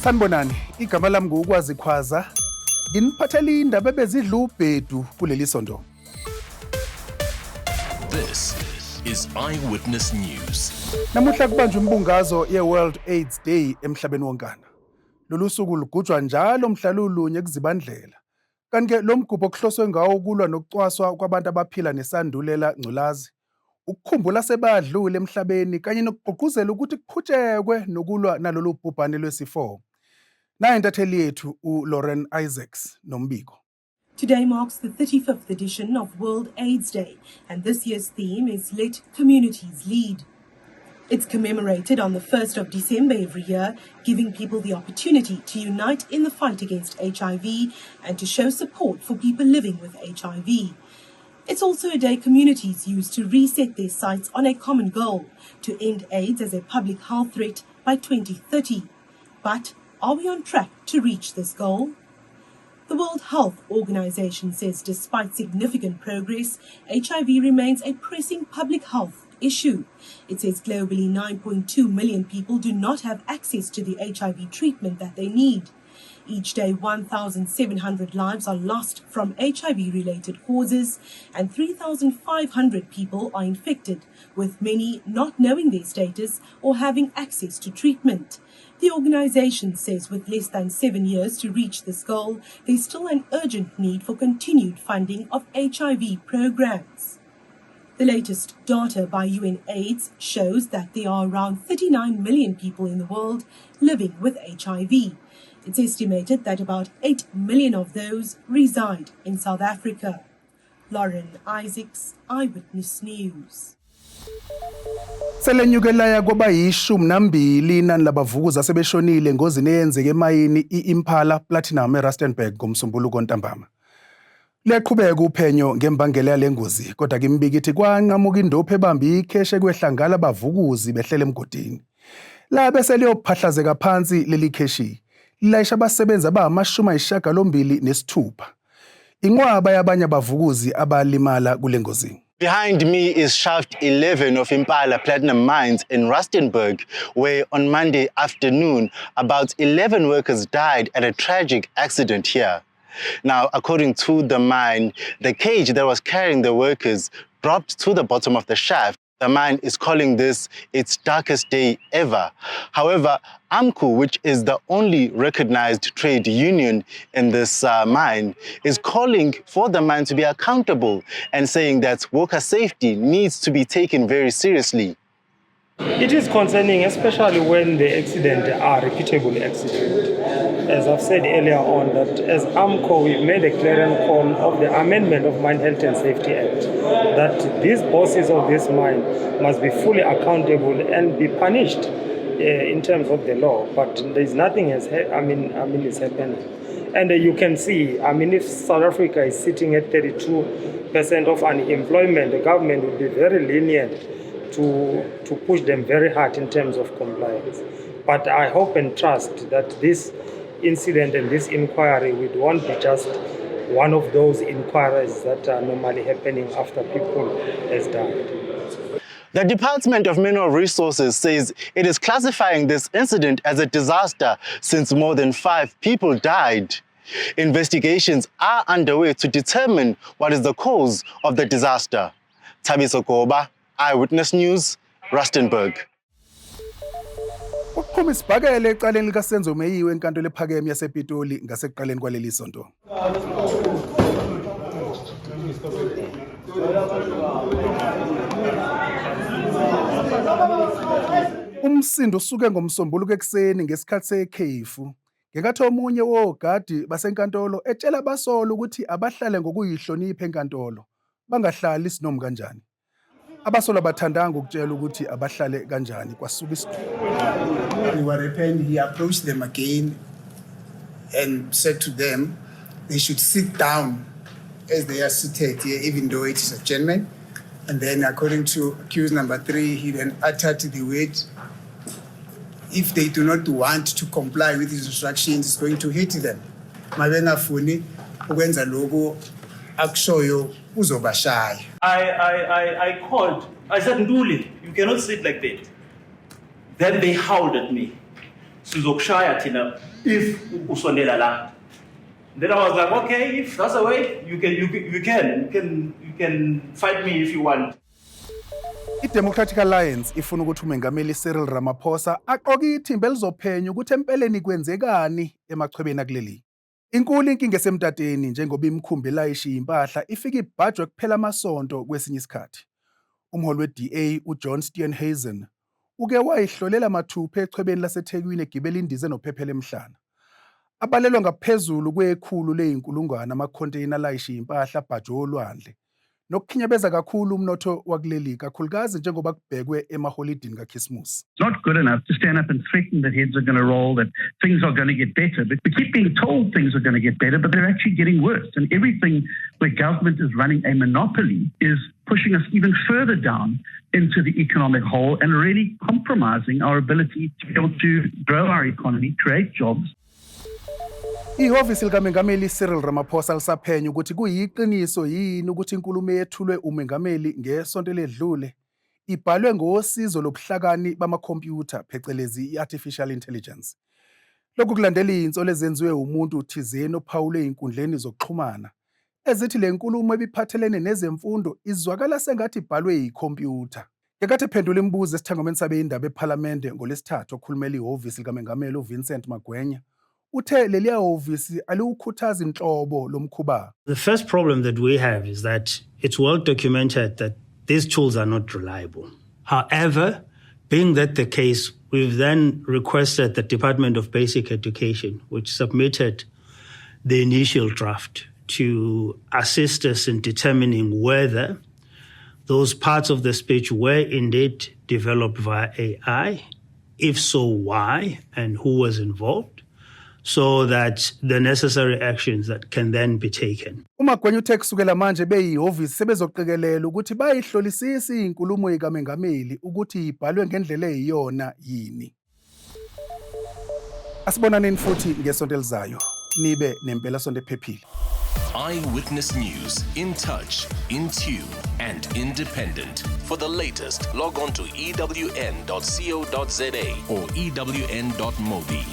Sanibonani, igama lami ngokwazi Kwaza. Nginiphathela indaba ebezidla ubhedu Kulelisonto. This is Eyewitness News. Namuhla kubanjwa imbungazo ye-World AIDS Day emhlabeni wonkana. Lolu suku lugujwa njalo mhlalulunye kuzibandlela. Kanti ke lo mgubho okuhloswe ngawo ukulwa nokucwaswa kwabantu abaphila nesandulela ngculazi, ukukhumbula sebadlule emhlabeni kanye nokugqugquzela ukuthi kuqhutshekwe nokulwa nalolu bhubhane lwesifo. Nayi intatheli yethu uLauren Isaacs nombiko. Today marks the 35th edition of World AIDS Day, and this year's theme is Let Communities Lead. It's commemorated on the 1st of December every year, giving people the opportunity to unite in the fight against HIV and to show support for people living with HIV. It's also a day communities use to reset their sights on a common goal, to end AIDS as a public health threat by 2030. But are we on track to reach this goal? The World Health Organization says despite significant progress, HIV remains a pressing public health issue. It says globally 9.2 million people do not have access to the HIV treatment that they need. Each day, 1,700 lives are lost from HIV-related causes and 3,500 people are infected, with many not knowing their status or having access to treatment. The organization says with less than 7 years to reach this goal, there's still an urgent need for continued funding of HIV programs. The latest data by UNAIDS shows that there are around 39 million people in the world living with HIV. It's estimated that about 8 million of those reside in South Africa. Lauren Isaacs, Eyewitness News. Selenyukelaya kwaba yi-12 inani labavukuzi asebeshonile engozini eyenzeke emayini i-Impala Platinum eRustenburg ngomsombuluko ntambama. Liyaqhubeka uphenyo ngembangela yale ngozi, kodwa ke imbiki ithi kwanqamuka indophu ebambe ikheshe kwehlangala abavukuzi behlele emgodini. La bese liyophahlazeka phansi leli kheshi. Lilayisha abasebenzi abama-96. Inqwaba yabanye abavukuzi abalimala kule ngozi. Behind me is Shaft 11 of Impala Platinum Mines in Rustenburg, where on Monday afternoon, about 11 workers died at a tragic accident here. Now, according to the mine, the cage that was carrying the workers dropped to the bottom of the shaft. The mine is calling this its darkest day ever. However, AMCU, which is the only recognized trade union in this mine, is calling for the mine to be accountable and saying that worker safety needs to be taken very seriously. It is concerning, especially when the accidents are repeatable accidents. As I've said earlier on, that as AMCO, we've made a clarion call of the amendment of Mine Health and Safety Act, that these bosses of this mine must be fully accountable and be punished in terms of the law. But there's nothing is happening. And you can see, if South Africa is sitting at 32% of unemployment, the government will be very lenient to push them very hard in terms of compliance. But I hope and trust that this incident and this inquiry won't be just one of those inquiries that are normally happening after people has died. The Department of Mineral Resources says it is classifying this incident as a disaster since more than 5 people died. Investigations are underway to determine what is the cause of the disaster. Thabiso Koba, Eyewitness News, Rustenburg. Ukuphuma isibhakele ecaleni likaSenzo Meyiwe enkantolo ephakeme yasePitoli ngasekuqaleni kwaleli sonto. Umsindo usuke ngomsombuluko ekseni ngesikhathi sekhefu. Ngekathi omunye wogadi basenkantolo etshela abasolo ukuthi abahlale ngokuyihlonipha enkantolo, bangahlali isinomi kanjani. Abasola bathandanga ukutshela ukuthi abahlale kanjani kwasuka isiqhulu. They were repent, he approached them again and said to them they should sit down as they are seated here, even though it is a gentleman. And then according to accused number 3, he then uttered the word, if they do not want to comply with his instructions, it's going to hit them. Mabengafuni ukwenza lokho akushoyo uzobashaya. I called. I said, Nduli, you cannot sit like that. Then they howled at me. Sizokushaya thina if usondela la. Then I was like, okay, if that's the way, you can fight me if you want. I-Democratic Alliance ifuna ukuthi umengameli Cyril Ramaphosa aqoke ithimba elizophenya ukuthi empeleni kwenzekani emachwebeni akuleli. Inkulu inkinga esemtateni njengoba imikhumbi elayishiya impahla ifika ibhajwe kuphela amasonto kwesinye isikhathi. Umholi we-DA uJohn Steenhuisen uke wayihlolela mathupha echwebeni laseThekwini egibela indiza enophephela emhlana. Abalelwa ngaphezulu kwekhulu ley'nkulungwane amakhonteyina alayishiya impahla abhajwe olwandle. Nokukhinyabeza kakhulu umnotho wakuleli kakhulukazi njengoba kubhekwe emaholidini kaKhisimusi. It's not good enough to stand up and threaten that heads are going to roll, that things are going to get better. But we keep being told things are going to get better, but they're actually getting worse. And everything where government is running a monopoly is pushing us even further down into the economic hole and really compromising our ability to be able to grow our economy, create jobs. Ihhovisi likaMengameli Cyril Ramaphosa lisaphenya ukuthi kuyiqiniso yini ukuthi inkulumo yethulwe uMengameli ngesonto ledlule ibhalwe ngosizo lobuhlakani bamakhompyutha phecelezi i-artificial intelligence. Lokhu kulandela izinsolo ezenziwe umuntu thizeni ophawule inkundleni zokuxhumana ezithi le nkulumo ebiphathelene nezemfundo izwakala sengathi ibhalwe yikhompyutha. Ngekathi ephendula imibuzo esithangomeni sabe indaba ePhalamende ngolesithathu okhulumela ihhovisi likaMengameli uVincent Magwenya uthe leliya hhovisi aliwukhuthaza inhlobo lomkhuba. The first problem that we have is that it's well documented that these tools are not reliable. However, being that the case, we've then requested the Department of Basic Education, which submitted the initial draft, to assist us in determining whether those parts of the speech were indeed developed via AI, if so, why, and who was involved, so that the necessary actions that can then be taken. uMagwenya uthe kusukela manje beyihhovisi sebezoqikelela ukuthi bayihlolisisa inkulumo yikaMengameli ukuthi ibhalwe ngendlela eyiyona yini. Asibonaneni futhi ngesonto elizayo. Nibe nempelasonto ephephile. Eyewitness News, in touch, in tune, and independent. For the latest, log on to ewn.co.za or ewn.mobi.